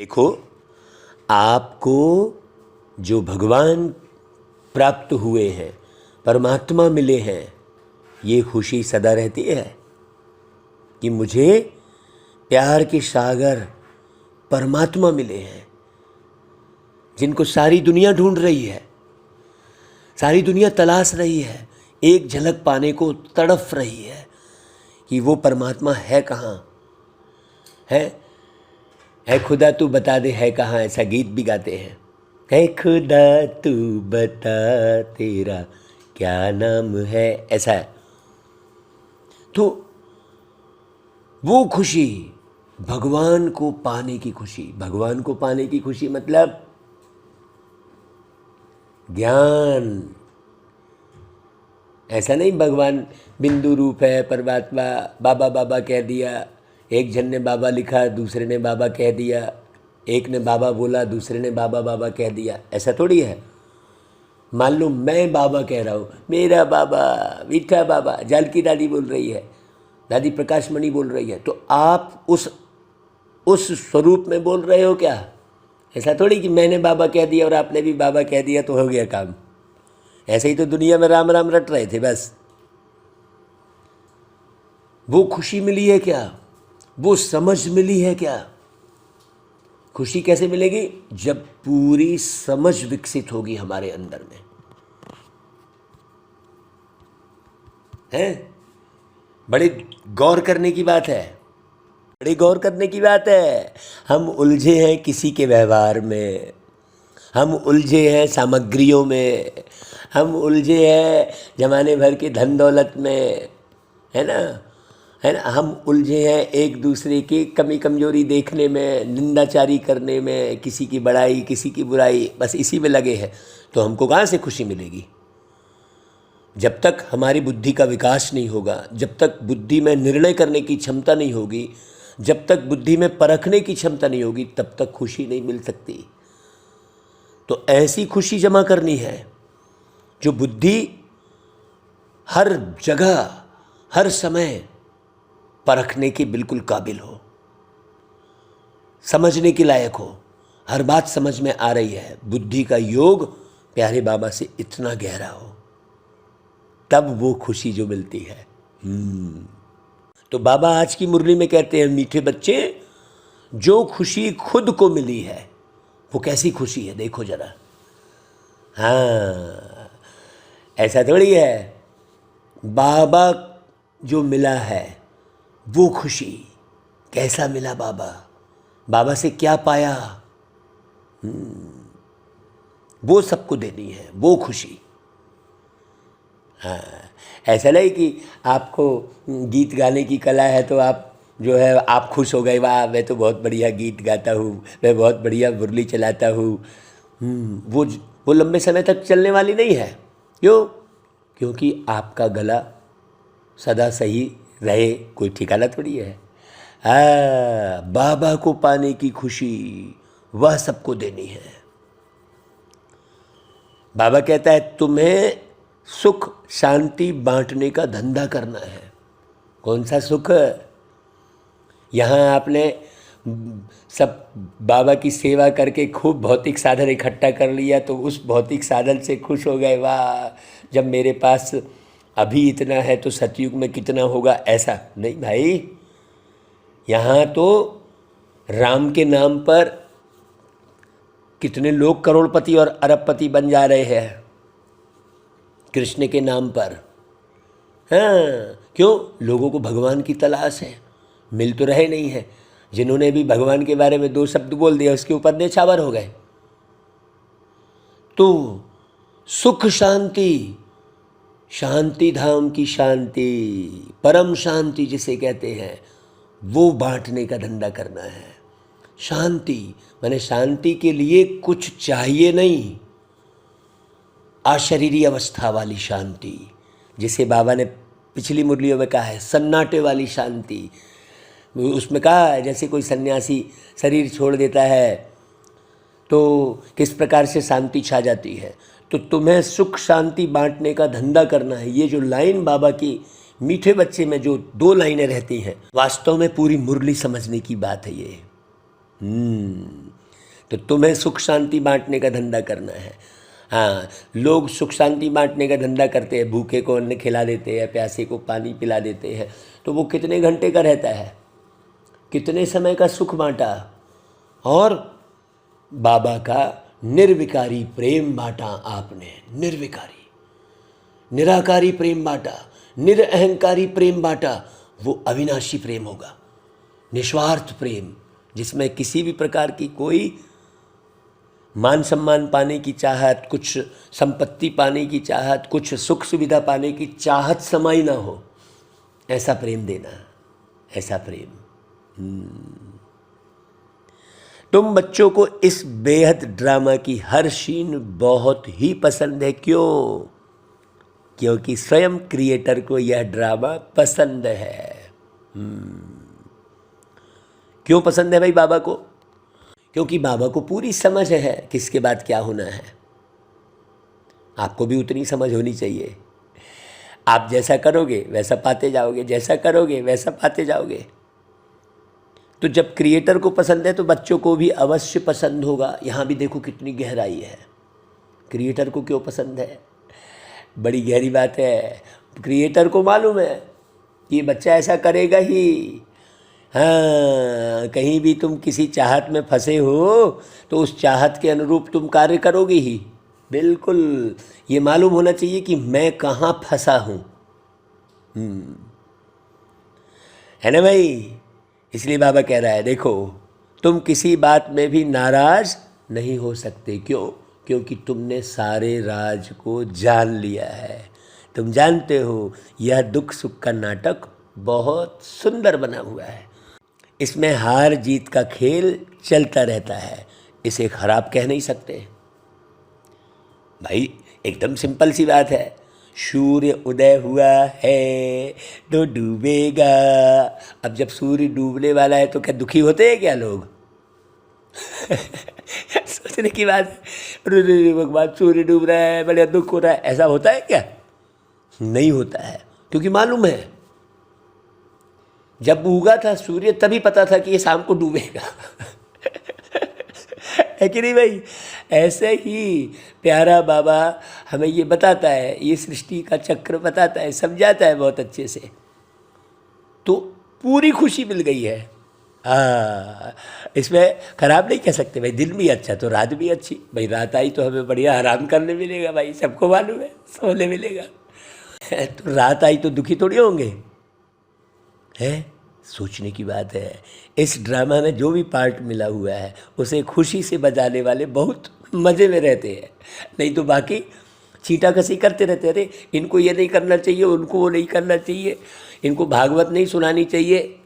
देखो, आपको जो भगवान प्राप्त हुए हैं, परमात्मा मिले हैं, ये खुशी सदा रहती है कि मुझे प्यार के सागर परमात्मा मिले हैं, जिनको सारी दुनिया ढूंढ रही है, सारी दुनिया तलाश रही है, एक झलक पाने को तड़फ रही है कि वो परमात्मा है कहाँ है खुदा तू बता दे है कहाँ। ऐसा गीत भी गाते हैं, है खुदा तू बता तेरा क्या नाम है, ऐसा है। तो वो खुशी, भगवान को पाने की खुशी, भगवान को पाने की खुशी मतलब ज्ञान। ऐसा नहीं भगवान बिंदु रूप है, परमात्मा बाबा बाबा कह दिया, एक जन ने बाबा लिखा, दूसरे ने बाबा कह दिया, एक ने बाबा बोला, दूसरे ने बाबा बाबा कह दिया, ऐसा थोड़ी है। मान लो मैं बाबा कह रहा हूँ, मेरा बाबा मीठा बाबा, जानकी दादी बोल रही है, दादी प्रकाश मणि बोल रही है, तो आप उस स्वरूप में बोल रहे हो क्या? ऐसा थोड़ी कि मैंने बाबा कह दिया और आपने भी बाबा कह दिया तो हो गया काम। ऐसे ही तो दुनिया में राम राम रट रहे थे बस। वो खुशी मिली है क्या? वो समझ मिली है क्या? खुशी कैसे मिलेगी? जब पूरी समझ विकसित होगी हमारे अंदर में, है? बड़े गौर करने की बात है, बड़ी गौर करने की बात है। हम उलझे हैं किसी के व्यवहार में, हम उलझे हैं सामग्रियों में, हम उलझे हैं जमाने भर के धन दौलत में, है ना, है ना। हम उलझे हैं एक दूसरे की कमी कमजोरी देखने में, निंदाचारी करने में, किसी की बड़ाई किसी की बुराई, बस इसी में लगे हैं। तो हमको कहाँ से खुशी मिलेगी? जब तक हमारी बुद्धि का विकास नहीं होगा, जब तक बुद्धि में निर्णय करने की क्षमता नहीं होगी, जब तक बुद्धि में परखने की क्षमता नहीं होगी, तब तक खुशी नहीं मिल सकती। तो ऐसी खुशी जमा करनी है जो बुद्धि हर जगह हर समय परखने के बिल्कुल काबिल हो, समझने के लायक हो, हर बात समझ में आ रही है, बुद्धि का योग प्यारे बाबा से इतना गहरा हो, तब वो खुशी जो मिलती है। तो बाबा आज की मुरली में कहते हैं, मीठे बच्चे, जो खुशी खुद को मिली है वो कैसी खुशी है देखो जरा। हाँ, ऐसा थोड़ी है बाबा जो मिला है वो खुशी, कैसा मिला बाबा, बाबा से क्या पाया, वो सबको देनी है वो खुशी। हाँ, ऐसा नहीं कि आपको गीत गाने की कला है तो आप जो है आप खुश हो गए, वाह मैं तो बहुत बढ़िया गीत गाता हूँ, मैं बहुत बढ़िया मुरली चलाता हूँ। वो लंबे समय तक चलने वाली नहीं है। क्यों? क्योंकि आपका गला सदा सही रहे कोई ठिकाना थोड़ी है। बाबा को पाने की खुशी वह सबको देनी है। बाबा कहता है तुम्हें सुख शांति बांटने का धंधा करना है। कौन सा सुख? यहाँ आपने सब बाबा की सेवा करके खूब भौतिक साधन इकट्ठा कर लिया तो उस भौतिक साधन से खुश हो गए, वाह जब मेरे पास अभी इतना है तो सतयुग में कितना होगा। ऐसा नहीं भाई, यहाँ तो राम के नाम पर कितने लोग करोड़पति और अरबपति बन जा रहे हैं, कृष्ण के नाम पर। हाँ, क्यों? लोगों को भगवान की तलाश है, मिल तो रहे नहीं है। जिन्होंने भी भगवान के बारे में 2 शब्द बोल दिया उसके ऊपर नेछावर हो गए। तो सुख शांति, शांति धाम की शांति, परम शांति जिसे कहते हैं, वो बांटने का धंधा करना है। शांति माने शांति के लिए कुछ चाहिए नहीं, अशरीरी अवस्था वाली शांति, जिसे बाबा ने पिछली मुरलियों में कहा है, सन्नाटे वाली शांति। उसमें कहा जैसे कोई सन्यासी शरीर छोड़ देता है तो किस प्रकार से शांति छा जाती है। तो तुम्हें सुख शांति बांटने का धंधा करना है। ये जो लाइन बाबा की मीठे बच्चे में जो 2 लाइनें रहती हैं, वास्तव में पूरी मुरली समझने की बात है ये। तो तुम्हें सुख शांति बांटने का धंधा करना है। हाँ, लोग सुख शांति बांटने का धंधा करते हैं, भूखे को अन्न खिला देते हैं, प्यासे को पानी पिला देते हैं, तो वो कितने घंटे का रहता है, कितने समय का सुख बांटा। और बाबा का निर्विकारी प्रेम बांटा आपने, निर्विकारी, निराकारी प्रेम बांटा, निरअहंकारी प्रेम बांटा, वो अविनाशी प्रेम होगा, निस्वार्थ प्रेम, जिसमें किसी भी प्रकार की कोई मान सम्मान पाने की चाहत, कुछ संपत्ति पाने की चाहत, कुछ सुख सुविधा पाने की चाहत समाई ना हो, ऐसा प्रेम देना, ऐसा प्रेम। तुम बच्चों को इस बेहद ड्रामा की हर सीन बहुत ही पसंद है। क्यों? क्योंकि स्वयं क्रिएटर को यह ड्रामा पसंद है। क्यों पसंद है भाई बाबा को? क्योंकि बाबा को पूरी समझ है किसके बाद क्या होना है। आपको भी उतनी समझ होनी चाहिए। आप जैसा करोगे वैसा पाते जाओगे, जैसा करोगे वैसा पाते जाओगे। तो जब क्रिएटर को पसंद है तो बच्चों को भी अवश्य पसंद होगा। यहाँ भी देखो कितनी गहराई है। क्रिएटर को क्यों पसंद है? बड़ी गहरी बात है। क्रिएटर को मालूम है कि ये बच्चा ऐसा करेगा ही। हाँ, कहीं भी तुम किसी चाहत में फंसे हो तो उस चाहत के अनुरूप तुम कार्य करोगे ही। बिल्कुल ये मालूम होना चाहिए कि मैं कहाँ फंसा हूँ, है ना भाई? इसलिए बाबा कह रहा है देखो, तुम किसी बात में भी नाराज नहीं हो सकते। क्यों? क्योंकि तुमने सारे राज को जान लिया है। तुम जानते हो यह दुख सुख का नाटक बहुत सुंदर बना हुआ है। इसमें हार जीत का खेल चलता रहता है। इसे खराब कह नहीं सकते भाई। एकदम सिंपल सी बात है। सूर्य उदय हुआ है तो डूबेगा। अब जब सूर्य डूबने वाला है तो क्या दुखी होते हैं क्या लोग? सोचने की बात है। भगवान सूर्य डूब रहा है, बड़ा दुख हो रहा है, ऐसा होता है क्या? नहीं होता है। क्योंकि मालूम है जब उगा था सूर्य तभी पता था कि ये शाम को डूबेगा। है कि नहीं भाई? ऐसे ही प्यारा बाबा हमें ये बताता है, ये सृष्टि का चक्र बताता है, समझाता है बहुत अच्छे से। तो पूरी खुशी मिल गई है। इसमें खराब नहीं कह सकते भाई। दिन भी अच्छा तो रात भी अच्छी। भाई रात आई तो हमें बढ़िया आराम करने मिलेगा भाई, सबको मालूम है, सोने मिलेगा। तो रात आई तो दुखी थोड़ी होंगे, है? सोचने की बात है। इस ड्रामा में जो भी पार्ट मिला हुआ है उसे खुशी से बजाने वाले बहुत मज़े में रहते हैं। नहीं तो बाकी छींटा कसी करते रहते। अरे इनको ये नहीं करना चाहिए, उनको वो नहीं करना चाहिए, इनको भागवत नहीं सुनानी चाहिए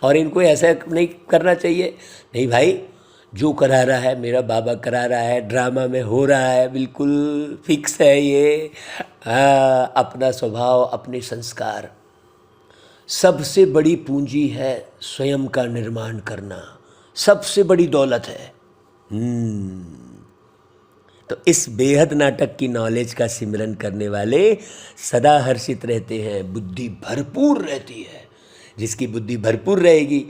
और इनको ऐसा नहीं करना चाहिए। नहीं भाई, जो करा रहा है मेरा बाबा करा रहा है, ड्रामा में हो रहा है, बिल्कुल फिक्स है ये। अपना स्वभाव, अपने संस्कार। सबसे बड़ी पूंजी है स्वयं का निर्माण करना, सबसे बड़ी दौलत है। तो इस बेहद नाटक की नॉलेज का सिमरन करने वाले सदा हर्षित रहते हैं, बुद्धि भरपूर रहती है। जिसकी बुद्धि भरपूर रहेगी,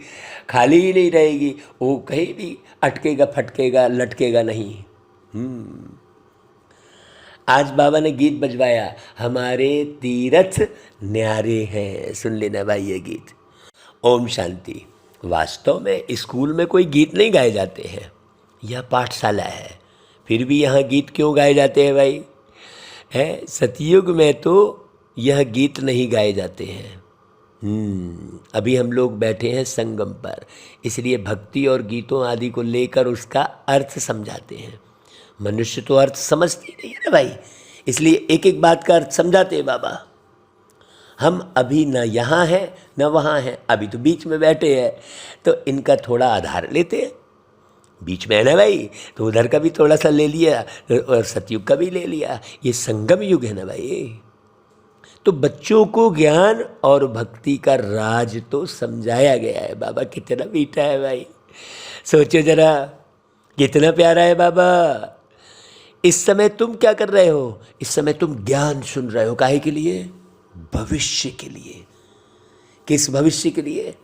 खाली ही नहीं रहेगी, वो कहीं भी अटकेगा फटकेगा लटकेगा नहीं। आज बाबा ने गीत बजवाया, हमारे तीरथ न्यारे हैं। सुन लेना भाई ये गीत। ओम शांति। वास्तव में स्कूल में कोई गीत नहीं गाए जाते हैं, यह पाठशाला है। फिर भी यहाँ गीत क्यों गाए जाते हैं भाई? है सतयुग में तो यह गीत नहीं गाए जाते हैं। अभी हम लोग बैठे हैं संगम पर, इसलिए भक्ति और गीतों आदि को लेकर उसका अर्थ समझाते हैं। मनुष्य तो अर्थ समझते नहीं है ना भाई, इसलिए एक एक बात का अर्थ समझाते हैं बाबा। हम अभी न यहाँ हैं न वहाँ हैं, अभी तो बीच में बैठे हैं, तो इनका थोड़ा आधार लेते हैं। बीच में है ना भाई, तो उधर का भी थोड़ा सा ले लिया और सतयुग का भी ले लिया। ये संगम युग है ना भाई। तो बच्चों को ज्ञान और भक्ति का राज तो समझाया गया है। बाबा कितना मीठा है भाई, सोचो जरा कितना प्यारा है बाबा। इस समय तुम क्या कर रहे हो? इस समय तुम ज्ञान सुन रहे हो। काहे के लिए? भविष्य के लिए। किस भविष्य के लिए?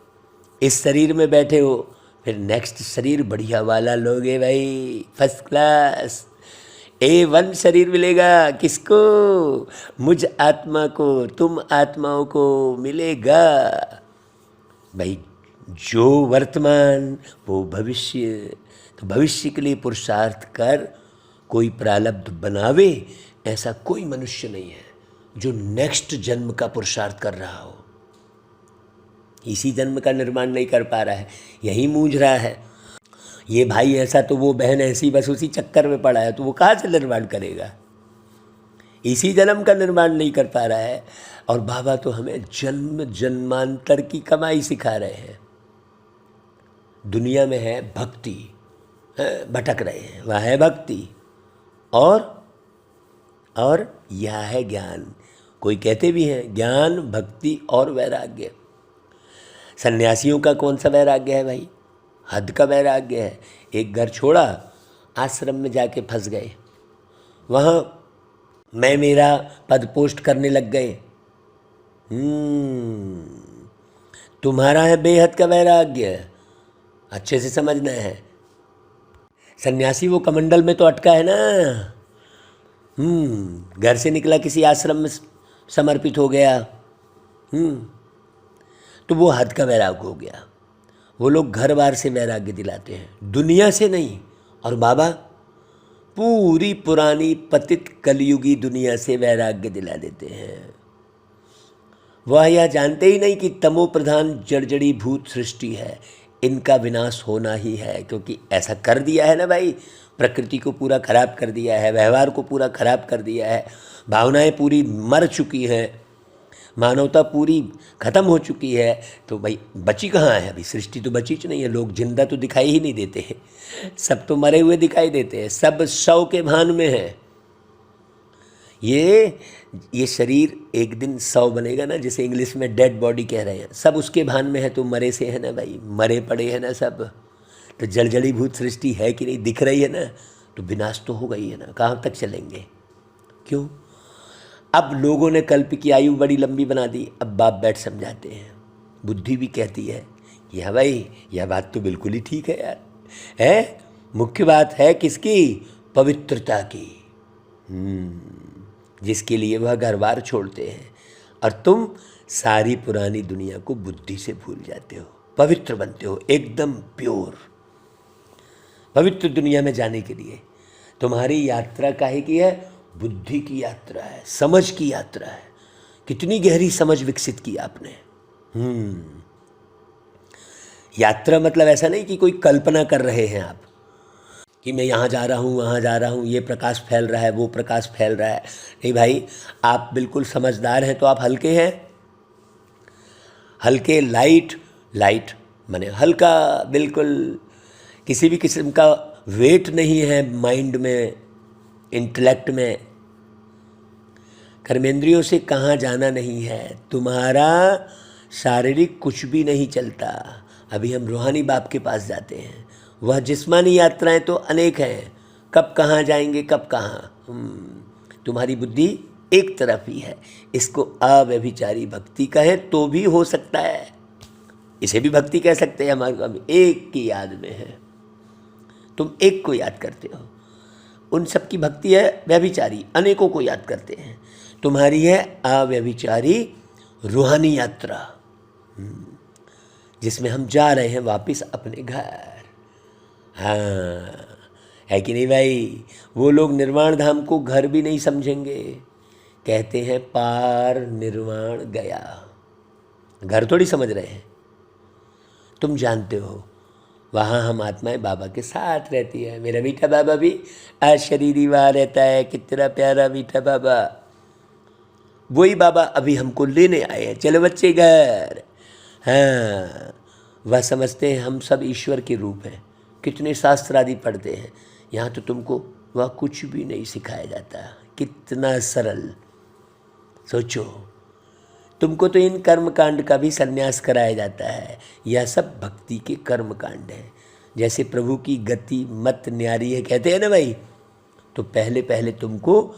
इस शरीर में बैठे हो फिर नेक्स्ट शरीर बढ़िया वाला लोगे भाई, फर्स्ट क्लास A1 शरीर मिलेगा। किसको? मुझ आत्मा को, तुम आत्माओं को मिलेगा भाई। जो वर्तमान वो भविष्य, तो भविष्य के लिए पुरुषार्थ कर। कोई प्रारब्ध बनावे ऐसा कोई मनुष्य नहीं है जो नेक्स्ट जन्म का पुरुषार्थ कर रहा हो। इसी जन्म का निर्माण नहीं कर पा रहा है, यही मूझ रहा है। ये भाई ऐसा तो वो बहन ऐसी, बस उसी चक्कर में पड़ा है, तो वो कहाँ से निर्माण करेगा? इसी जन्म का निर्माण नहीं कर पा रहा है। और बाबा तो हमें जन्म जन्मांतर की कमाई सिखा रहे हैं। दुनिया में है भक्ति, भटक रहे हैं, वह है भक्ति, और यह है ज्ञान। कोई कहते भी हैं ज्ञान, भक्ति और वैराग्य। सन्यासियों का कौन सा वैराग्य है भाई? हद का वैराग्य है। एक घर छोड़ा, आश्रम में जाके फंस गए, वहाँ मैं मेरा पद पोस्ट करने लग गए। तुम्हारा है बेहद का वैराग्य, अच्छे से समझना है। सन्यासी वो कमंडल में तो अटका है ना। घर से निकला, किसी आश्रम में समर्पित हो गया, तो वो हद का वैराग्य हो गया। वो लोग घर बार से वैराग्य दिलाते हैं, दुनिया से नहीं। और बाबा पूरी पुरानी पतित कलयुगी दुनिया से वैराग्य दिला देते हैं। वह यह जानते ही नहीं कि तमो प्रधान जड़जड़ी भूत सृष्टि है, इनका विनाश होना ही है। क्योंकि ऐसा कर दिया है ना भाई, प्रकृति को पूरा खराब कर दिया है, व्यवहार को पूरा खराब कर दिया है, भावनाएं पूरी मर चुकी हैं, मानवता पूरी खत्म हो चुकी है। तो भाई बची कहाँ है? अभी सृष्टि तो बची नहीं है। लोग जिंदा तो दिखाई ही नहीं देते हैं, सब तो मरे हुए दिखाई देते हैं, सब शव के भान में है। ये शरीर एक दिन शव बनेगा ना, जिसे इंग्लिश में डेड बॉडी कह रहे हैं, सब उसके भान में है। तो मरे से है ना भाई, मरे पड़े हैं ना सब। तो जलजड़ी भूत सृष्टि है कि नहीं? दिख रही है ना, तो विनाश तो होगा ही है ना। कहाँ तक चलेंगे? क्यों? अब लोगों ने कल्प की आयु बड़ी लंबी बना दी। अब बाप बैठ समझाते हैं, बुद्धि भी कहती है यह भाई, यह बात तो बिल्कुल ही ठीक है यार, है मुख्य बात है किसकी? पवित्रता की, जिसके लिए वह घर बार छोड़ते हैं। और तुम सारी पुरानी दुनिया को बुद्धि से भूल जाते हो, पवित्र बनते हो, एकदम प्योर। पवित्र दुनिया में जाने के लिए तुम्हारी यात्रा काहे की है? बुद्धि की यात्रा है, समझ की यात्रा है। कितनी गहरी समझ विकसित की आपने। यात्रा मतलब ऐसा नहीं कि कोई कल्पना कर रहे हैं आप कि मैं यहाँ जा रहा हूँ, वहाँ जा रहा हूँ, ये प्रकाश फैल रहा है, वो प्रकाश फैल रहा है। नहीं भाई, आप बिल्कुल समझदार हैं तो आप हल्के हैं। हल्के, लाइट माने हल्का, बिल्कुल किसी भी किस्म का वेट नहीं है माइंड में, इंटेलेक्ट में। कर्मेंद्रियों से कहाँ जाना नहीं है, तुम्हारा शारीरिक कुछ भी नहीं चलता। अभी हम रूहानी बाप के पास जाते हैं। वह जिस्मानी यात्राएं तो अनेक हैं, कब कहाँ जाएंगे, कब कहाँ। तुम्हारी बुद्धि एक तरफ ही है। इसको अव्यभिचारी भक्ति कहें तो भी हो सकता है, इसे भी भक्ति कह सकते हैं। हमारे को एक की याद में है, तुम एक को याद करते हो। उन सब की भक्ति है व्यभिचारी, अनेकों को याद करते हैं। तुम्हारी है अव्यभिचारी रूहानी यात्रा, जिसमें हम जा रहे हैं वापस अपने घर। हाँ, है कि नहीं भाई? वो लोग निर्वाण धाम को घर भी नहीं समझेंगे, कहते हैं पार निर्वाण गया। घर थोड़ी समझ रहे हैं। तुम जानते हो वहाँ हम आत्माएं बाबा के साथ रहती है। मेरा मीठा बाबा भी अशरीरी वहाँ रहता है। कितना प्यारा मीठा बाबा। वही बाबा अभी हमको लेने आए हैं, चलो बच्चे घर। हाँ, वह समझते हैं हम सब ईश्वर के रूप हैं। कितने शास्त्र आदि पढ़ते हैं, यहाँ तो तुमको वह कुछ भी नहीं सिखाया जाता। कितना सरल सोचो। तुमको तो इन कर्म कांड का भी संन्यास कराया जाता है। यह सब भक्ति के कर्म कांड हैं। जैसे प्रभु की गति मत न्यारी है कहते हैं ना भाई, तो पहले पहले तुमको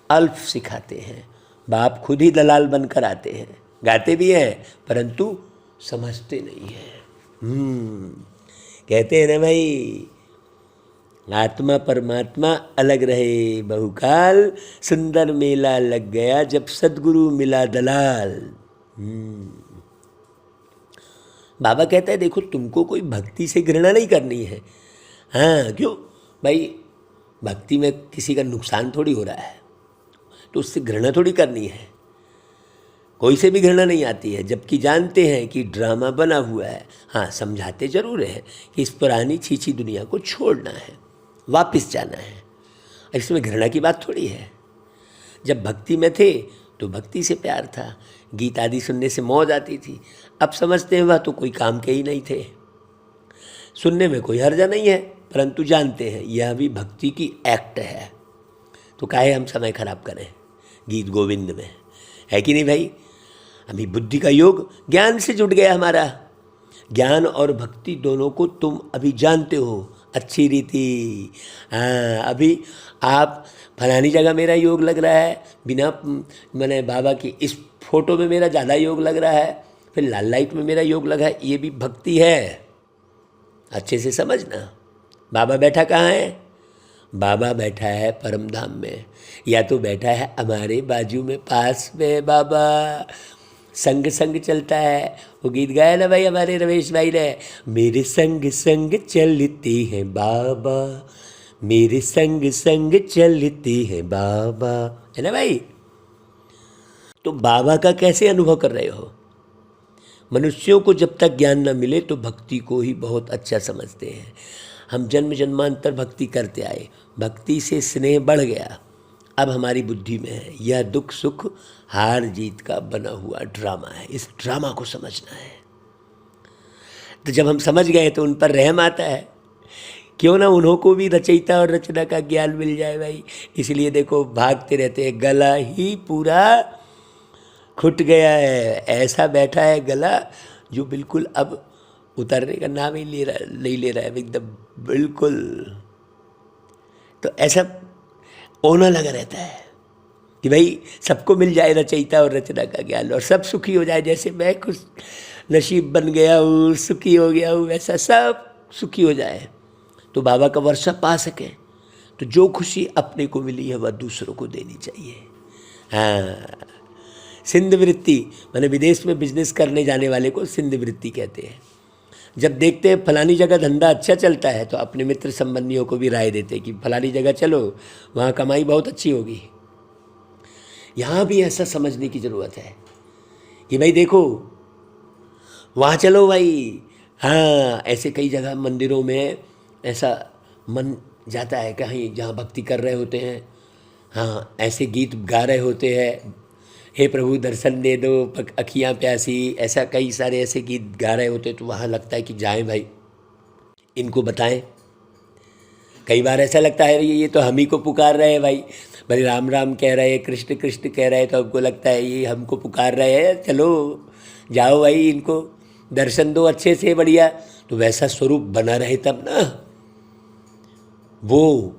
अल्फ सिखाते हैं। बाप खुद ही दलाल बनकर आते हैं, गाते भी हैं परंतु समझते नहीं हैं। कहते हैं ना भाई, आत्मा परमात्मा अलग रहे बहुकाल, सुंदर मेला लग गया जब सद्गुरु मिला दलाल। बाबा कहता है देखो, तुमको कोई भक्ति से घृणा नहीं करनी है। हाँ, क्यों भाई, भक्ति में किसी का नुकसान थोड़ी हो रहा है, तो उससे घृणा थोड़ी करनी है। कोई से भी घृणा नहीं आती है, जबकि जानते हैं कि ड्रामा बना हुआ है। हाँ, समझाते जरूर हैं कि इस पुरानी छीछी दुनिया को छोड़ना है, वापस जाना है। इसमें घृणा की बात थोड़ी है। जब भक्ति में थे तो भक्ति से प्यार था, गीत आदि सुनने से मौज आती थी। अब समझते हैं वह तो कोई काम के ही नहीं थे। सुनने में कोई हर्जा नहीं है, परंतु जानते हैं यह भी भक्ति की एक्ट है, तो काहे हम समय खराब करें गीत गोविंद में, है कि नहीं भाई। अभी बुद्धि का योग ज्ञान से जुट गया हमारा। ज्ञान और भक्ति दोनों को तुम अभी जानते हो अच्छी रीति। हाँ, अभी आप फलानी जगह मेरा योग लग रहा है, बिना मैंने बाबा की इस फोटो में मेरा ज़्यादा योग लग रहा है, फिर लाल लाइट में मेरा योग लगा है, ये भी भक्ति है। अच्छे से समझना। बाबा बैठा कहाँ है? बाबा बैठा है परम धाम में, या तो बैठा है हमारे बाजू में पास में। बाबा संग संग चलता है, वो गीत गाया ना भाई हमारे रमेश भाई ने, मेरे संग संग चलते हैं बाबा, मेरे संग संग चलते हैं बाबा, है ना भाई। तो बाबा का कैसे अनुभव कर रहे हो? मनुष्यों को जब तक ज्ञान न मिले तो भक्ति को ही बहुत अच्छा समझते हैं। हम जन्म जन्मांतर भक्ति करते आए, भक्ति से स्नेह बढ़ गया, अब हमारी बुद्धि में है। यह दुख सुख हार जीत का बना हुआ ड्रामा है, इस ड्रामा को समझना है। तो जब हम समझ गए तो उन पर रहम आता है, क्यों ना उन्हों को भी रचयिता और रचना का ज्ञान मिल जाए भाई। इसलिए देखो भागते रहते हैं, गला ही पूरा खुट गया है, ऐसा बैठा है गला जो बिल्कुल अब उतरने का नाम ही नहीं ले रहा है एकदम बिल्कुल। तो ऐसा होना लगा रहता है कि भाई सबको मिल जाए रचयिता और रचना का ज्ञान और सब सुखी हो जाए। जैसे मैं खुश नसीब बन गया हूँ, सुखी हो गया हूँ, वैसा सब सुखी हो जाए तो बाबा का वर्षा पा सके। तो जो खुशी अपने को मिली है वह दूसरों को देनी चाहिए। हाँ, सिंध वृत्ति माने विदेश में बिजनेस करने जाने वाले को सिंध वृत्ति कहते हैं। जब देखते हैं फलानी जगह धंधा अच्छा चलता है तो अपने मित्र संबंधियों को भी राय देते हैं कि फलानी जगह चलो, वहाँ कमाई बहुत अच्छी होगी। यहाँ भी ऐसा समझने की ज़रूरत है कि भाई देखो वहाँ चलो भाई। हाँ, ऐसे कई जगह मंदिरों में ऐसा मन जाता है कहीं जहाँ भक्ति कर रहे होते हैं। हाँ, ऐसे गीत गा रहे होते हैं, हे प्रभु दर्शन दे दो अखियाँ प्यासी, ऐसा कई सारे ऐसे गीत गा रहे होते, तो वहाँ लगता है कि जाएं भाई, इनको बताएं। कई बार ऐसा लगता है ये तो हम ही को पुकार रहे हैं भाई राम राम कह रहे हैं, कृष्ण कृष्ण कह रहे हैं, तो हमको लगता है ये हमको पुकार रहे हैं, चलो जाओ भाई इनको दर्शन दो अच्छे से बढ़िया। तो वैसा स्वरूप बना रहे तब ना, वो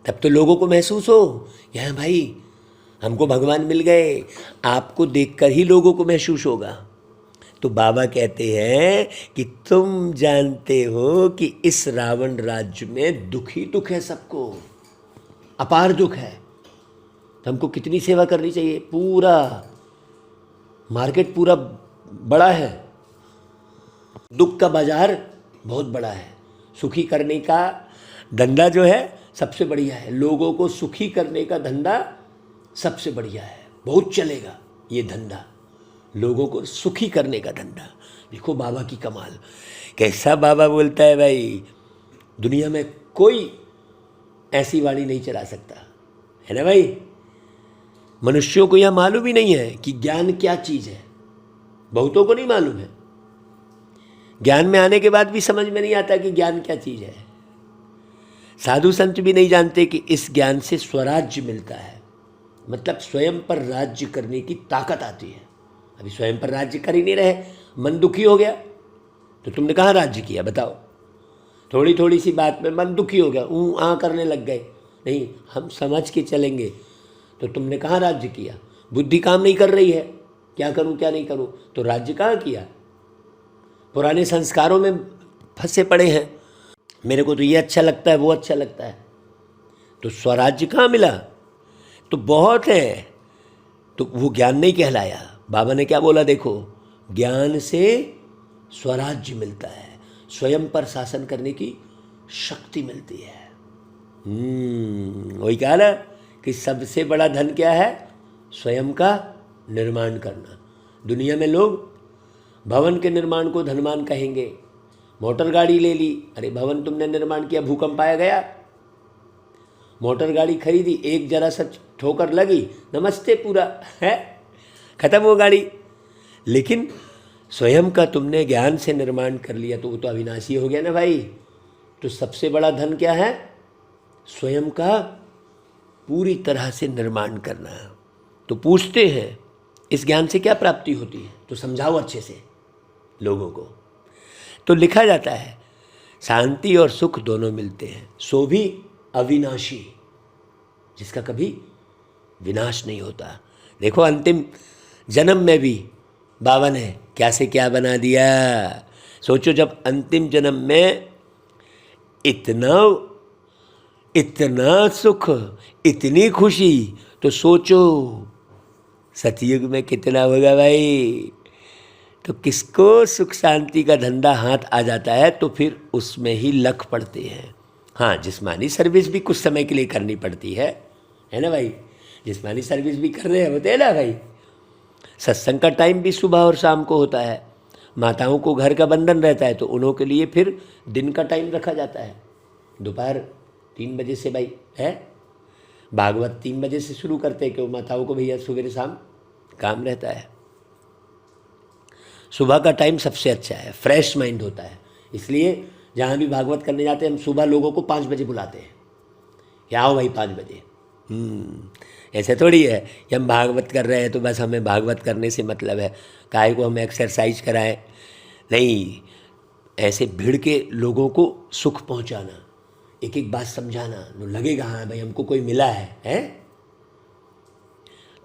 तब तो लोगों को महसूस हो यहाँ भाई हमको भगवान मिल गए। आपको देखकर ही लोगों को महसूस होगा। तो बाबा कहते हैं कि तुम जानते हो कि इस रावण राज्य में दुख ही दुख है, सबको अपार दुख है। तो हमको कितनी सेवा करनी चाहिए। पूरा मार्केट पूरा बड़ा है, दुख का बाजार बहुत बड़ा है। सुखी करने का धंधा जो है सबसे बढ़िया है, लोगों को सुखी करने का धंधा सबसे बढ़िया है, बहुत चलेगा ये धंधा, लोगों को सुखी करने का धंधा। देखो बाबा की कमाल, कैसा बाबा बोलता है भाई, दुनिया में कोई ऐसी वाणी नहीं चला सकता, है ना भाई। मनुष्यों को यह मालूम ही नहीं है कि ज्ञान क्या चीज़ है, बहुतों को नहीं मालूम है। ज्ञान में आने के बाद भी समझ में नहीं आता कि ज्ञान क्या चीज़ है। साधु संत भी नहीं जानते कि इस ज्ञान से स्वराज्य मिलता है, मतलब स्वयं पर राज्य करने की ताकत आती है। अभी स्वयं पर राज्य कर ही नहीं रहे, मन दुखी हो गया तो तुमने कहाँ राज्य किया बताओ। थोड़ी थोड़ी सी बात में मन दुखी हो गया, करने लग गए। नहीं, हम समझ के चलेंगे तो तुमने कहाँ राज्य किया। बुद्धि काम नहीं कर रही है, क्या करूँ क्या नहीं करूँ, तो राज्य कहाँ किया। पुराने संस्कारों में फंसे पड़े हैं, मेरे को तो ये अच्छा लगता है, वो अच्छा लगता है, तो स्वराज्य कहाँ मिला? तो बहुत है, तो वो ज्ञान नहीं कहलाया। बाबा ने क्या बोला देखो, ज्ञान से स्वराज्य मिलता है, स्वयं पर शासन करने की शक्ति मिलती है। वही कहा ना कि सबसे बड़ा धन क्या है? स्वयं का निर्माण करना। दुनिया में लोग भवन के निर्माण को धनवान कहेंगे। मोटर गाड़ी ले ली, अरे भवन तुमने निर्माण किया, भूकंप आया गया। मोटर गाड़ी खरीदी, एक जरा सा ठोकर लगी, नमस्ते पूरा है, खत्म हो गाड़ी। लेकिन स्वयं का तुमने ज्ञान से निर्माण कर लिया तो वो तो अविनाशी हो गया ना भाई। तो सबसे बड़ा धन क्या है? स्वयं का पूरी तरह से निर्माण करना। तो पूछते हैं इस ज्ञान से क्या प्राप्ति होती है, तो समझाओ अच्छे से लोगों को। तो लिखा जाता है शांति और सुख दोनों मिलते हैं, सो भी अविनाशी, जिसका कभी विनाश नहीं होता। देखो अंतिम जन्म में भी बाबा ने क्या से क्या बना दिया। सोचो जब अंतिम जन्म में इतना सुख, इतनी खुशी, तो सोचो सतयुग में कितना होगा भाई। तो किसको सुख शांति का धंधा हाथ आ जाता है तो फिर उसमें ही लख पड़ते हैं। हाँ, जिस्मानी सर्विस भी कुछ समय के लिए करनी पड़ती है ना भाई। जिस्मानी सर्विस भी कर रहे होते हैं ना भाई। सत्संग का टाइम भी सुबह और शाम को होता है। माताओं को घर का बंधन रहता है तो उन्हों के लिए फिर दिन का टाइम रखा जाता है, दोपहर 3 बजे से भाई है। भागवत 3 बजे से शुरू करते हैं, क्यों? माताओं को भैया सुबह शाम काम रहता है। सुबह का टाइम सबसे अच्छा है, फ्रेश माइंड होता है। इसलिए जहाँ भी भागवत करने जाते हैं हम सुबह लोगों को 5 बजे बुलाते हैं कि आओ भाई 5 बजे। ऐसे थोड़ी है कि हम भागवत कर रहे हैं तो बस हमें भागवत करने से मतलब है, काहे को हम एक्सरसाइज कराएं। नहीं, ऐसे भीड़ के लोगों को सुख पहुंचाना, एक एक बात समझाना, तो लगेगा हाँ भाई हमको कोई मिला है?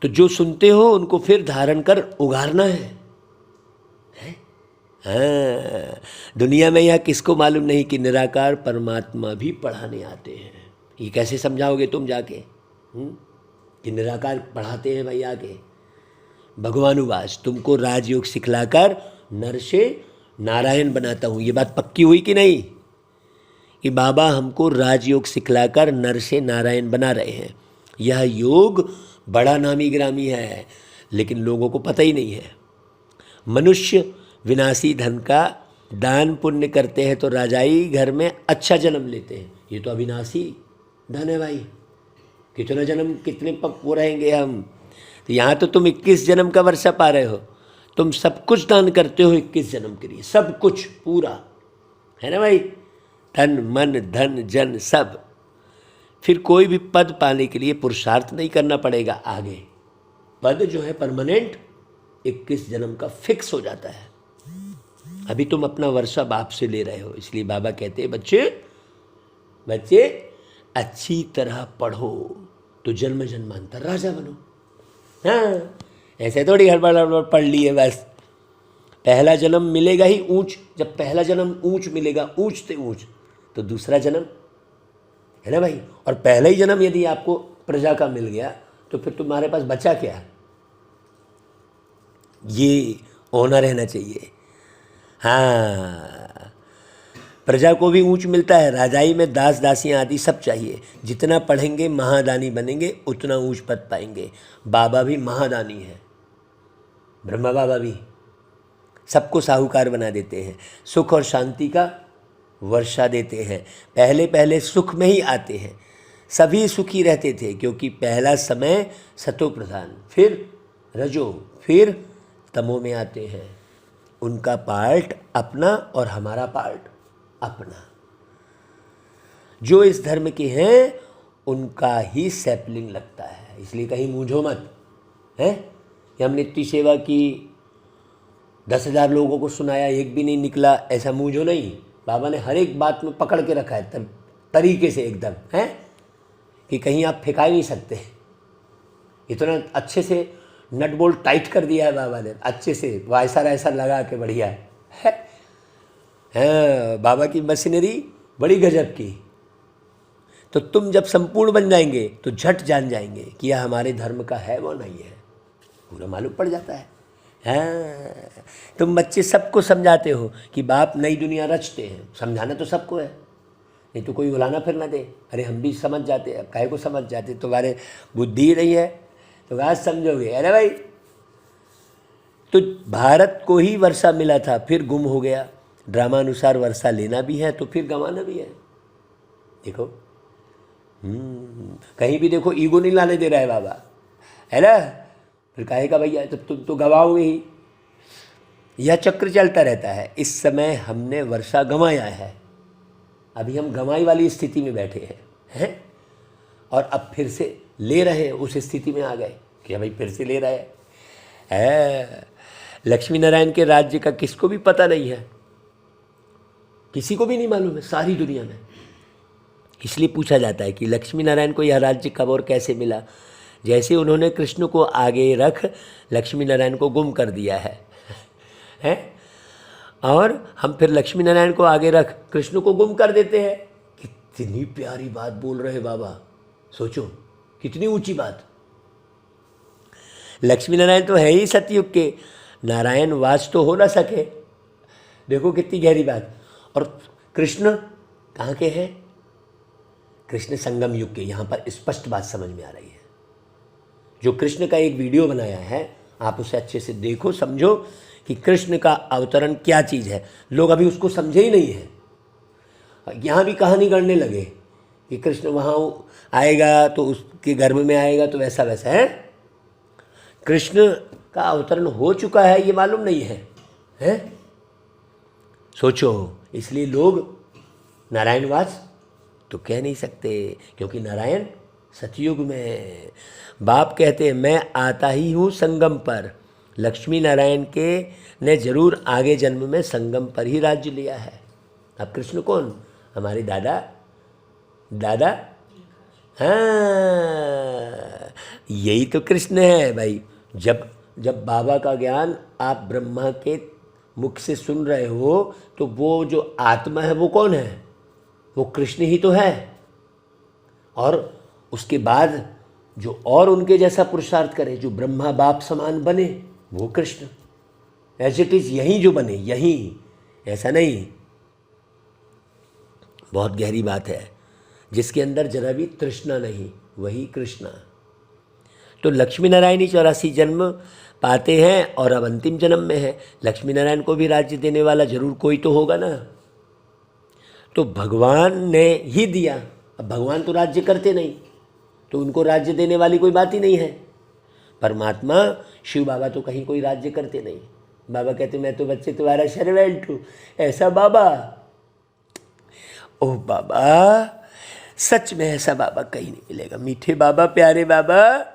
तो जो सुनते हो उनको फिर धारण कर उगारना है? हाँ, दुनिया में यह किसको मालूम नहीं कि निराकार परमात्मा भी पढ़ाने आते हैं। ये कैसे समझाओगे तुम जाके कि निराकार पढ़ाते हैं भाई आके? भगवानुवास, तुमको राजयोग सिखलाकर नर से नारायण बनाता हूँ। ये बात पक्की हुई कि नहीं कि बाबा हमको राजयोग सिखलाकर नर से नारायण बना रहे हैं। यह योग बड़ा नामी ग्रामी है, लेकिन लोगों को पता ही नहीं है। मनुष्य विनाशी धन का दान पुण्य करते हैं तो राजाई घर में अच्छा जन्म लेते हैं। ये तो अविनाशी धन है भाई, कितना जन्म कितने वो रहेंगे हम। तो यहाँ तो तुम 21 जन्म का वर्षा पा रहे हो, तुम सब कुछ दान करते हो 21 जन्म के लिए, सब कुछ पूरा है ना भाई, तन मन धन जन सब। फिर कोई भी पद पाने के लिए पुरुषार्थ नहीं करना पड़ेगा आगे। पद जो है परमानेंट 21 जन्म का फिक्स हो जाता है। अभी तुम अपना वर्षा बाप से ले रहे हो, इसलिए बाबा कहते हैं बच्चे अच्छी तरह पढ़ो तो जन्म जन्मांतर राजा बनो। हाँ, ऐसे थोड़ी हड़बड़ पढ़ लिए बस। पहला जन्म मिलेगा ही ऊंच, जब पहला जन्म ऊंच मिलेगा, ऊंच से ऊंच, तो दूसरा जन्म है ना भाई। और पहला ही जन्म यदि आपको प्रजा का मिल गया तो फिर तुम्हारे पास बचा क्या? ये होना रहना चाहिए। हाँ, प्रजा को भी ऊंच मिलता है, राजाई में दास दासियाँ आदि सब चाहिए। जितना पढ़ेंगे महादानी बनेंगे उतना ऊंच पद पाएंगे। बाबा भी महादानी है, ब्रह्मा बाबा भी सबको साहूकार बना देते हैं, सुख और शांति का वर्षा देते हैं। पहले पहले सुख में ही आते हैं, सभी सुखी रहते थे क्योंकि पहला समय सतो प्रधान, फिर रजो, फिर तमो में आते हैं। उनका पार्ट अपना और हमारा पार्ट अपना। जो इस धर्म के हैं उनका ही सैपलिंग लगता है, इसलिए कहीं मूंझो मत है कि हमने इतनी सेवा की, 10,000 लोगों को सुनाया, एक भी नहीं निकला, ऐसा मूंझो नहीं। बाबा ने हर एक बात में पकड़ के रखा है तरीके से एकदम है कि कहीं आप फेंका ही नहीं सकते। इतना अच्छे से नट बोल्ट टाइट कर दिया है बाबा ने, अच्छे से वायसर ऐसा लगा के बढ़िया है। बाबा की मशीनरी बड़ी गजब की। तो तुम जब संपूर्ण बन जाएंगे तो झट जान जाएंगे कि यह हमारे धर्म का है वो नहीं है, पूरा मालूम पड़ जाता है। हाँ, तुम बच्चे सबको समझाते हो कि बाप नई दुनिया रचते हैं, समझाना तो सबको है, नहीं तो कोई बुलाना फिर ना दे। अरे हम भी समझ जाते, अब काहे को समझ जाते, तुम्हारे बुद्धि ही नहीं है तो आज समझोगे। अरे भाई, तो भारत को ही वर्षा मिला था, फिर गुम हो गया। ड्रामा अनुसार वर्षा लेना भी है तो फिर गंवाना भी है। देखो कहीं भी देखो ईगो नहीं लाने दे रहा है बाबा, है ना। फिर कहेगा भैया तब तुम तो गवाओगे ही। यह चक्र चलता रहता है। इस समय हमने वर्षा गंवाया है, अभी हम गंवाई वाली स्थिति में बैठे हैं और अब फिर से ले रहे हैं, उस स्थिति में आ गए कि भाई फिर से ले रहे हैं। लक्ष्मी नारायण के राज्य का किसको भी पता नहीं है, किसी को भी नहीं मालूम है सारी दुनिया में। इसलिए पूछा जाता है कि लक्ष्मी नारायण को यह राज्य कब और कैसे मिला। जैसे उन्होंने कृष्ण को आगे रख लक्ष्मी नारायण को गुम कर दिया है और हम फिर लक्ष्मी नारायण को आगे रख कृष्ण को गुम कर देते हैं। कितनी प्यारी बात बोल रहे बाबा, सोचो कितनी ऊंची बात। लक्ष्मी नारायण तो है ही सतयुग के, नारायण वास तो हो ना सके। देखो कितनी गहरी बात। और कृष्ण कहाँ के हैं? कृष्ण संगम युग के। यहाँ पर स्पष्ट बात समझ में आ रही है। जो कृष्ण का एक वीडियो बनाया है, आप उसे अच्छे से देखो, समझो कि कृष्ण का अवतरण क्या चीज़ है। लोग अभी उसको समझे ही नहीं है। यहाँ भी कहानी गढ़ने लगे कि कृष्ण वहाँ आएगा तो उसके गर्भ में आएगा तो वैसा वैसा है। कृष्ण का अवतरण हो चुका है ये मालूम नहीं है? सोचो। इसलिए लोग नारायणवास तो कह नहीं सकते, क्योंकि नारायण सतयुग में। बाप कहते हैं मैं आता ही हूँ संगम पर। लक्ष्मी नारायण के ने जरूर आगे जन्म में संगम पर ही राज्य लिया है। अब कृष्ण कौन? हमारे दादा दादा। हाँ, यही तो कृष्ण है भाई। जब बाबा का ज्ञान आप ब्रह्मा के मुख से सुन रहे हो तो वो जो आत्मा है वो कौन है? वो कृष्ण ही तो है। और उसके बाद जो और उनके जैसा पुरुषार्थ करे, जो ब्रह्मा बाप समान बने, वो कृष्ण। एज इट इज यहीं जो बने, यहीं, ऐसा नहीं। बहुत गहरी बात है। जिसके अंदर जरा भी तृष्णा नहीं, वही कृष्णा। तो लक्ष्मी नारायण ही 84 जन्म पाते हैं और अब अंतिम जन्म में है। लक्ष्मी नारायण को भी राज्य देने वाला जरूर कोई तो होगा ना। तो भगवान ने ही दिया। अब भगवान तो राज्य करते नहीं, तो उनको राज्य देने वाली कोई बात ही नहीं है। परमात्मा शिव बाबा तो कहीं कोई राज्य करते नहीं। बाबा कहते मैं तो बच्चे तुम्हारा सर्वेंट हूँ। ऐसा बाबा, ओह बाबा, सच में ऐसा बाबा कहीं नहीं मिलेगा। मीठे बाबा, प्यारे बाबा।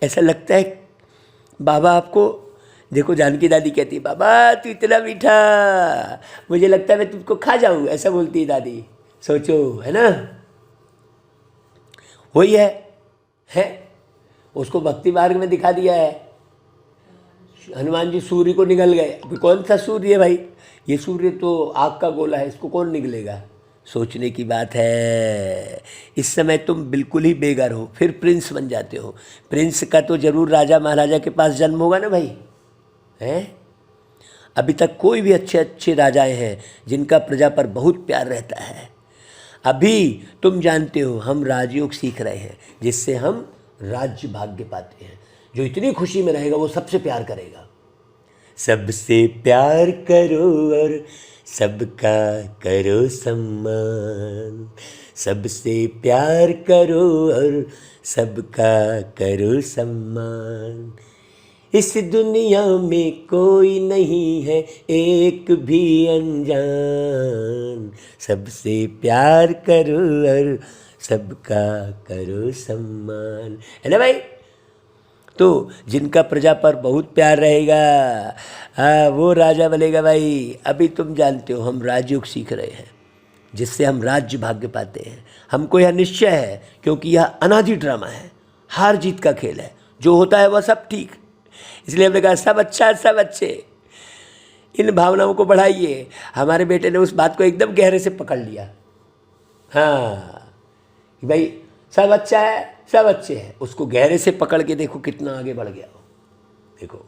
ऐसा लगता है बाबा आपको, देखो जानकी दादी कहती है बाबा तू इतना मीठा, मुझे लगता है मैं तुमको खा जाऊँ, ऐसा बोलती है दादी। सोचो, है ना। वही है उसको भक्ति मार्ग में दिखा दिया है। हनुमान जी सूर्य को निगल गए। अभी कौन सा सूर्य है भाई? ये सूर्य तो आग का गोला है, इसको कौन निगलेगा? सोचने की बात है। इस समय तुम बिल्कुल ही बेघर हो, फिर प्रिंस बन जाते हो। प्रिंस का तो जरूर राजा महाराजा के पास जन्म होगा ना भाई, हैं? अभी तक कोई भी अच्छे अच्छे राजाएं हैं जिनका प्रजा पर बहुत प्यार रहता है। अभी तुम जानते हो हम राजयोग सीख रहे हैं, जिससे हम राज्य भाग्य पाते हैं। जो इतनी खुशी में रहेगा वो सबसे प्यार करेगा। सबसे प्यार करो और सबका करो सम्मान। सबसे प्यार करो और सबका करो सम्मान। इस दुनिया में कोई नहीं है एक भी अनजान। सबसे प्यार करो और सबका करो सम्मान, है ना भाई। तो जिनका प्रजा पर बहुत प्यार रहेगा, वो राजा बनेगा भाई। अभी तुम जानते हो हम राजयोग सीख रहे हैं, जिससे हम राज्य भाग्य पाते हैं। हमको यह निश्चय है, क्योंकि यह अनादि ड्रामा है, हार जीत का खेल है। जो होता है वह सब ठीक। इसलिए हमने कहा सब अच्छा, सब अच्छे। इन भावनाओं को बढ़ाइए। हमारे बेटे ने उस बात को एकदम गहरे से पकड़ लिया। हाँ कि भाई सब अच्छा है, सब अच्छे हैं, उसको गहरे से पकड़ के देखो कितना आगे बढ़ गया हो, देखो।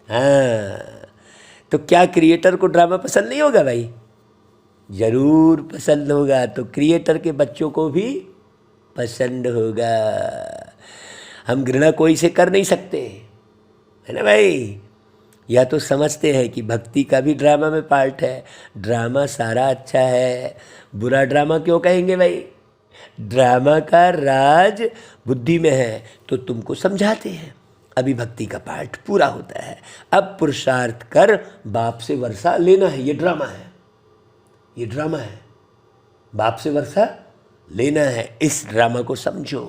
हाँ, तो क्या क्रिएटर को ड्रामा पसंद नहीं होगा भाई? जरूर पसंद होगा। तो क्रिएटर के बच्चों को भी पसंद होगा। हम घृणा कोई से कर नहीं सकते, है ना भाई? या तो समझते हैं कि भक्ति का भी ड्रामा में पार्ट है, ड्रामा सारा अच्छा है, बुरा ड्रामा क्यों कहेंगे भाई? ड्रामा का राज बुद्धि में है, तो तुमको समझाते हैं। अभी भक्ति का पार्ट पूरा होता है, अब पुरुषार्थ कर बाप से वर्षा लेना है। ये ड्रामा है, ये ड्रामा है, बाप से वर्षा लेना है। इस ड्रामा को समझो।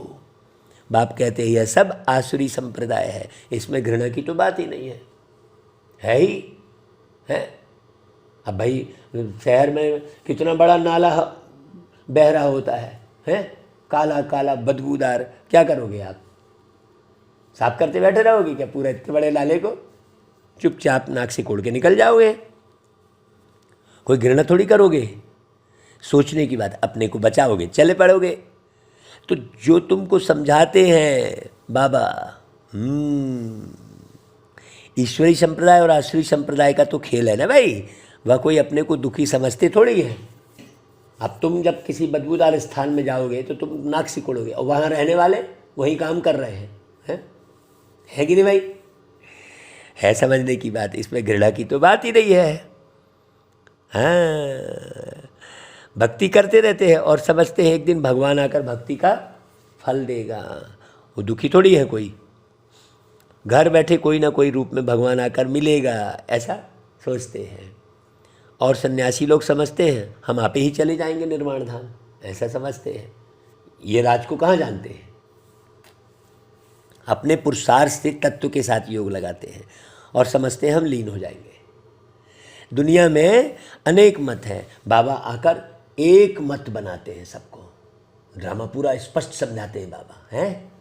बाप कहते हैं यह सब आसुरी संप्रदाय है, इसमें घृणा की तो बात ही नहीं है ही है। अब भाई शहर में कितना बड़ा नाला बह रहा होता है, काला काला बदबूदार, क्या करोगे आप? साफ करते बैठे रहोगे क्या पूरे इतने बड़े नाले को? चुपचाप नाक से कोड़ के निकल जाओगे, कोई घृणा थोड़ी करोगे। सोचने की बात, अपने को बचाओगे, चले पड़ोगे। तो जो तुमको समझाते हैं बाबा, ईश्वरी संप्रदाय और आसुरी संप्रदाय का तो खेल है ना भाई। वह कोई अपने को दुखी समझते थोड़ी है। अब तुम जब किसी बदबूदार स्थान में जाओगे तो तुम नाक सिकोड़ोगे, और वहाँ रहने वाले वही काम कर रहे हैं, है कि नहीं भाई? है समझने की बात, इसमें घृणा की तो बात ही नहीं है। हाँ, भक्ति करते रहते हैं और समझते हैं एक दिन भगवान आकर भक्ति का फल देगा। वो दुखी थोड़ी है कोई, घर बैठे कोई ना कोई रूप में भगवान आकर मिलेगा, ऐसा सोचते हैं। और सन्यासी लोग समझते हैं हम आपे ही चले जाएंगे निर्वाण धाम, ऐसा समझते हैं। ये राज को कहाँ जानते हैं? अपने पुरुषार्थ से तत्व के साथ योग लगाते हैं और समझते हैं हम लीन हो जाएंगे। दुनिया में अनेक मत हैं, बाबा आकर एक मत बनाते हैं सबको। ड्रामा पूरा स्पष्ट समझाते हैं बाबा, हैं?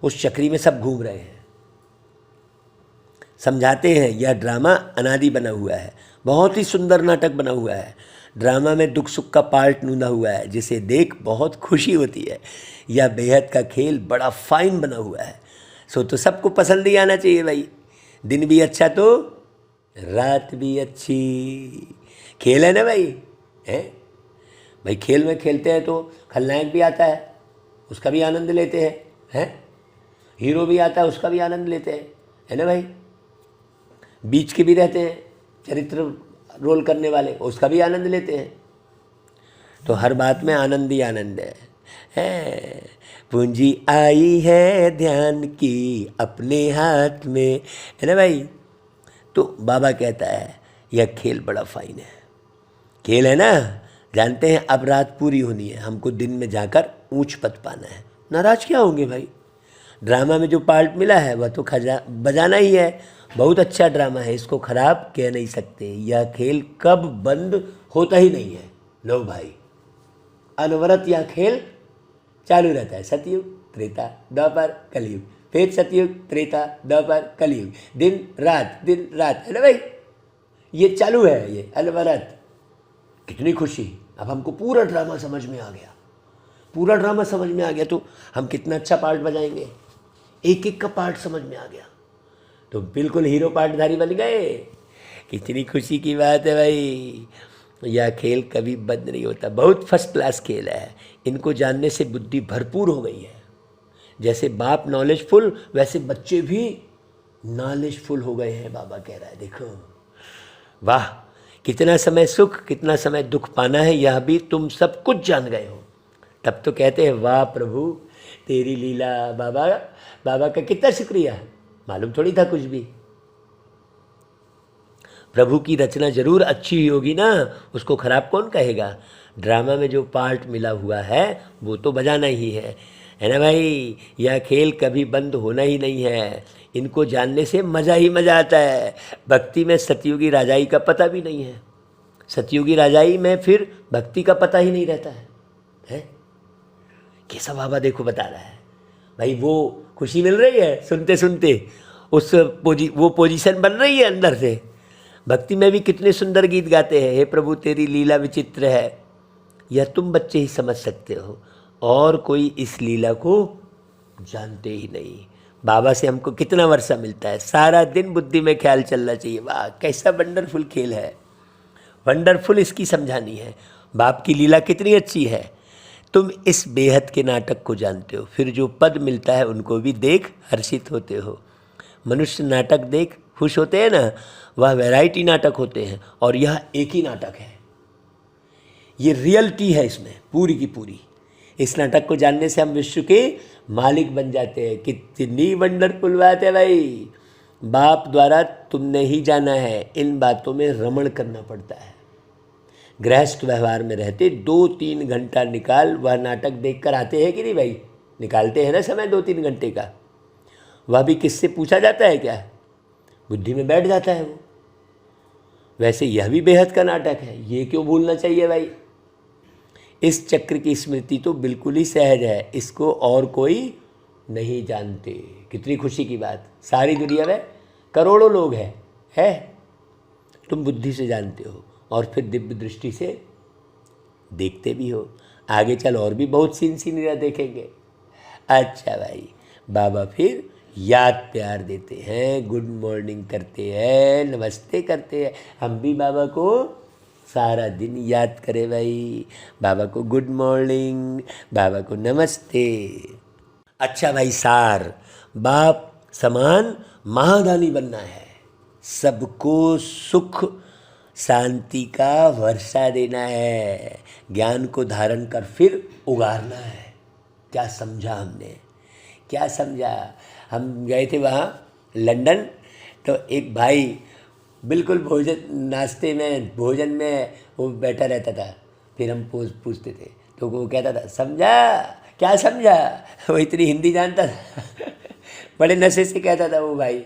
उस चक्री में सब घूम रहे हैं, समझाते हैं यह ड्रामा अनादि बना हुआ है, बहुत ही सुंदर नाटक बना हुआ है। ड्रामा में दुख सुख का पार्ट नूंदा हुआ है, जिसे देख बहुत खुशी होती है। यह बेहद का खेल बड़ा फाइन बना हुआ है, सो तो सबको पसंद ही आना चाहिए भाई। दिन भी अच्छा तो रात भी अच्छी। खेल है ना भाई, है भाई? खेल में खेलते हैं तो खलनायक भी आता है, उसका भी आनंद लेते हैं, हीरो भी आता है, उसका भी आनंद लेते हैं, है ना भाई? बीच के भी रहते हैं चरित्र रोल करने वाले, उसका भी आनंद लेते हैं। तो हर बात में आनंद ही आनंद है। पूंजी आई है ध्यान की अपने हाथ में, है ना भाई? तो बाबा कहता है यह खेल बड़ा फाइन है। खेल है ना, जानते हैं अब रात पूरी होनी है, हमको दिन में जाकर ऊंच पद पाना है। नाराज क्या होंगे भाई? ड्रामा में जो पार्ट मिला है वह तो बजाना ही है। बहुत अच्छा ड्रामा है, इसको खराब कह नहीं सकते। यह खेल कब बंद होता ही नहीं है। लो भाई, अनवरत यह खेल चालू रहता है। सतयुग, त्रेता, द्वापर, कलयुग, फिर सतयुग, त्रेता, द्वापर, कलयुग, दिन रात, है ना भाई? ये चालू है, ये अनवरत। कितनी खुशी, अब हमको पूरा ड्रामा समझ में आ गया। पूरा ड्रामा समझ में आ गया तो हम कितना अच्छा पार्ट बजाएंगे। एक एक का पार्ट समझ में आ गया तो बिल्कुल हीरो पार्टधारी बन गए। कितनी खुशी की बात है भाई। यह खेल कभी बंद नहीं होता, बहुत फर्स्ट क्लास खेल है। इनको जानने से बुद्धि भरपूर हो गई है। जैसे बाप नॉलेजफुल, वैसे बच्चे भी नॉलेजफुल हो गए हैं। बाबा कह रहा है देखो, वाह, कितना समय सुख कितना समय दुख पाना है यह भी तुम सब कुछ जान गए हो। तब तो कहते हैं वाह प्रभु तेरी लीला। बाबा का कितना शुक्रिया, मालूम थोड़ी था कुछ भी। प्रभु की रचना जरूर अच्छी ही होगी ना, उसको खराब कौन कहेगा। ड्रामा में जो पार्ट मिला हुआ है वो तो बजाना ही है ना भाई। यह खेल कभी बंद होना ही नहीं है। इनको जानने से मज़ा ही मज़ा आता है। भक्ति में सतयुगी राजाई का पता भी नहीं है। सतयुगी राजाई में फिर भक्ति का पता ही नहीं रहता है। कैसा बाबा देखो बता रहा है भाई। वो खुशी मिल रही है सुनते सुनते, वो पोजीशन बन रही है अंदर से। भक्ति में भी कितने सुंदर गीत गाते हैं, हे प्रभु तेरी लीला विचित्र है। यह तुम बच्चे ही समझ सकते हो, और कोई इस लीला को जानते ही नहीं। बाबा से हमको कितना वर्षा मिलता है, सारा दिन बुद्धि में ख्याल चलना चाहिए, वाह कैसा वंडरफुल खेल है, वंडरफुल इसकी समझानी है, बाप की लीला कितनी अच्छी है। तुम इस बेहद के नाटक को जानते हो, फिर जो पद मिलता है उनको भी देख हर्षित होते हो। मनुष्य नाटक देख खुश होते हैं ना, वह वैरायटी नाटक होते हैं, और यह एक ही नाटक है। ये रियलिटी है इसमें पूरी की पूरी। इस नाटक को जानने से हम विश्व के मालिक बन जाते हैं। कितनी वंडरफुल बात है भाई। बाप द्वारा तुमने ही जाना है, इन बातों में रमण करना पड़ता है। गृहस्थ व्यवहार में रहते 2-3 घंटा निकाल वह नाटक देखकर आते हैं कि नहीं भाई, निकालते हैं ना समय 2-3 घंटे का। वह भी किससे पूछा जाता है क्या, बुद्धि में बैठ जाता है वो। वैसे यह भी बेहद का नाटक है, ये क्यों भूलना चाहिए भाई। इस चक्र की स्मृति तो बिल्कुल ही सहज है, इसको और कोई नहीं जानते। कितनी खुशी की बात, सारी दुनिया में करोड़ों लोग है तुम बुद्धि से जानते हो और फिर दिव्य दृष्टि से देखते भी हो। आगे चल और भी बहुत सीनरियाँ देखेंगे। अच्छा भाई, बाबा फिर याद प्यार देते हैं, गुड मॉर्निंग करते हैं, नमस्ते करते हैं। हम भी बाबा को सारा दिन याद करें भाई, बाबा को गुड मॉर्निंग, बाबा को नमस्ते। अच्छा भाई, सार बाप समान महादानी बनना है, सबको सुख शांति का वर्षा देना है, ज्ञान को धारण कर फिर उगारना है। क्या समझा हमने, क्या समझा। हम गए थे वहाँ लंदन, तो एक भाई बिल्कुल नाश्ते में भोजन में वो बैठा रहता था। फिर हम पूछते थे तो वो कहता था समझा, क्या समझा। वो इतनी हिंदी जानता था बड़े नशे से कहता था वो भाई।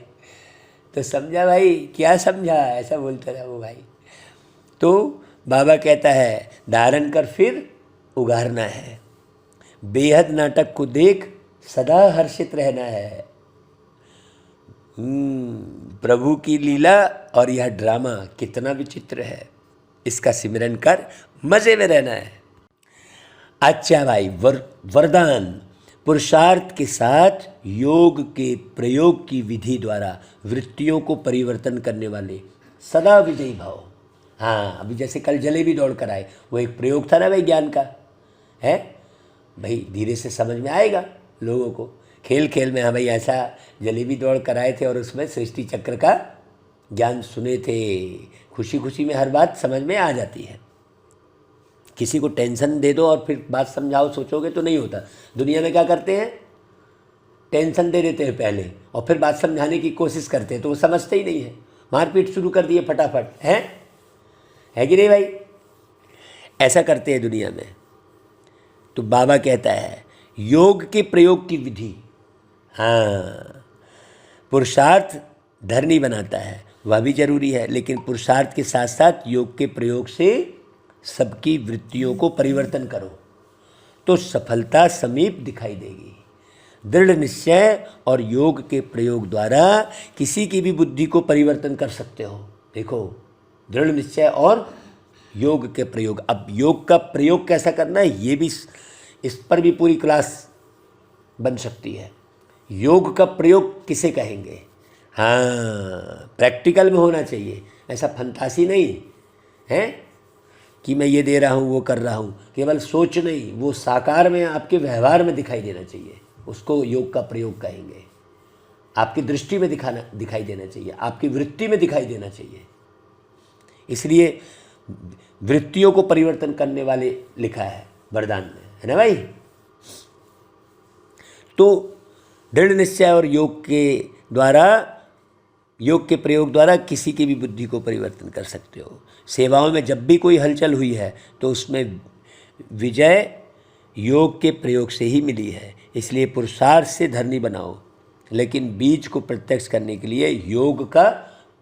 तो समझा भाई, क्या समझा, ऐसा बोलता था वो भाई। तो बाबा कहता है धारण कर फिर उगारना है, बेहद नाटक को देख सदा हर्षित रहना है। प्रभु की लीला और यह ड्रामा कितना विचित्र है, इसका सिमरन कर मजे में रहना है। अच्छा भाई, वरदान पुरुषार्थ के साथ योग के प्रयोग की विधि द्वारा वृत्तियों को परिवर्तन करने वाले सदा विजयी भाव। हाँ, अभी जैसे कल जलेबी दौड़ कर आए, वो एक प्रयोग था ना भाई ज्ञान का, है भाई। धीरे से समझ में आएगा लोगों को, खेल खेल में। हाँ भाई, ऐसा जलेबी दौड़ कराए थे और उसमें सृष्टि चक्र का ज्ञान सुने थे। खुशी खुशी में हर बात समझ में आ जाती है। किसी को टेंशन दे दो और फिर बात समझाओ सोचोगे तो नहीं होता। दुनिया में क्या करते हैं, टेंशन दे देते हैं पहले और फिर बात समझाने की कोशिश करते हैं तो वो समझते ही नहीं है, मारपीट शुरू कर दिए फटाफट। है कि नहीं भाई, ऐसा करते हैं दुनिया में। तो बाबा कहता है योग के प्रयोग की विधि, हाँ, पुरुषार्थ धरनी बनाता है, वह भी जरूरी है, लेकिन पुरुषार्थ के साथ साथ योग के प्रयोग से सबकी वृत्तियों को परिवर्तन करो तो सफलता समीप दिखाई देगी। दृढ़ निश्चय और योग के प्रयोग द्वारा किसी की भी बुद्धि को परिवर्तन कर सकते हो। देखो, दृढ़ निश्चय और योग के प्रयोग। अब योग का प्रयोग कैसा करना है, ये भी, इस पर भी पूरी क्लास बन सकती है। योग का प्रयोग किसे कहेंगे, हाँ, प्रैक्टिकल में होना चाहिए, ऐसा फंतासी नहीं है कि मैं ये दे रहा हूँ वो कर रहा हूँ, केवल सोच नहीं, वो साकार में आपके व्यवहार में दिखाई देना चाहिए, उसको योग का प्रयोग कहेंगे। आपकी दृष्टि में दिखाई देना चाहिए, आपकी वृत्ति में दिखाई देना चाहिए। इसलिए वृत्तियों को परिवर्तन करने वाले लिखा है वरदान में, है ना भाई। तो दृढ़ निश्चय और योग के प्रयोग द्वारा किसी की भी बुद्धि को परिवर्तन कर सकते हो। सेवाओं में जब भी कोई हलचल हुई है तो उसमें विजय योग के प्रयोग से ही मिली है। इसलिए पुरुषार्थ से धरनी बनाओ, लेकिन बीज को प्रत्यक्ष करने के लिए योग का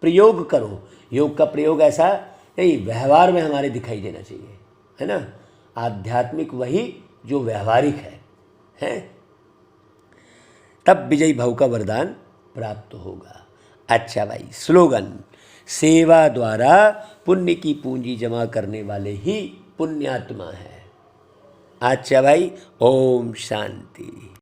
प्रयोग करो। योग का प्रयोग ऐसा नहीं, व्यवहार में हमारे दिखाई देना चाहिए, है ना। आध्यात्मिक वही जो व्यवहारिक है, तब विजयी भाव का वरदान प्राप्त होगा। अच्छा भाई, स्लोगन, सेवा द्वारा पुण्य की पूंजी जमा करने वाले ही पुण्यात्मा है। अच्छा भाई, ओम शांति।